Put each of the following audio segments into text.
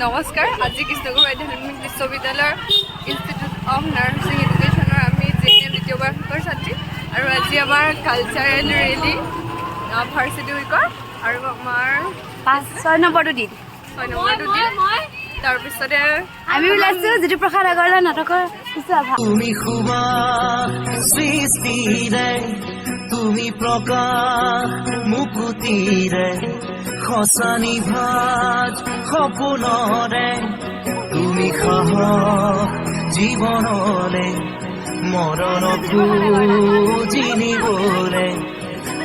নমস্কাৰ আজি কৃষ্ণগুৰু আধ্যাত্মিক বিশ্ববিদ্যালয়ৰ ইনষ্টিটিউট অফ নাৰ্ছিং এডুকেশ্যনৰ আমি জেএনএম দ্বিতীয় বৰ্ষৰ ছাত্ৰী আৰু আজি আমাৰ কালচাৰেল ৰেলী ভাৰ্চিটি উইকৰ আৰু আমাৰ 6 নম্বৰটো দিন তাৰপিছতে আমি ওলাইছো জ্যোতিপ্ৰসাদ আগৰৱালা নাটকৰ কিছু আভাস তুমি খুবা সৃষ্টিৰে তুমি প্ৰকাশ মুকুতিৰে খসানি ভাজ সপোনৰে তুমি সাহস জীৱনলে মৰণকো জিনিবলে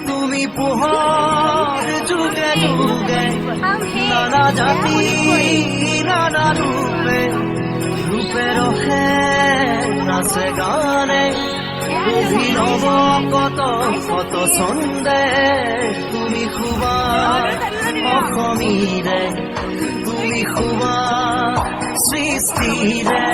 তুমি পোহৰ যুগে যুগে নানা জাতি নানা ৰূপে ৰূপে ৰখে নাচে গানে অভিনৱ কত কত ছন্দে তুমি খুবা অসমীৰে তুমি খুবা সৃষ্টিৰে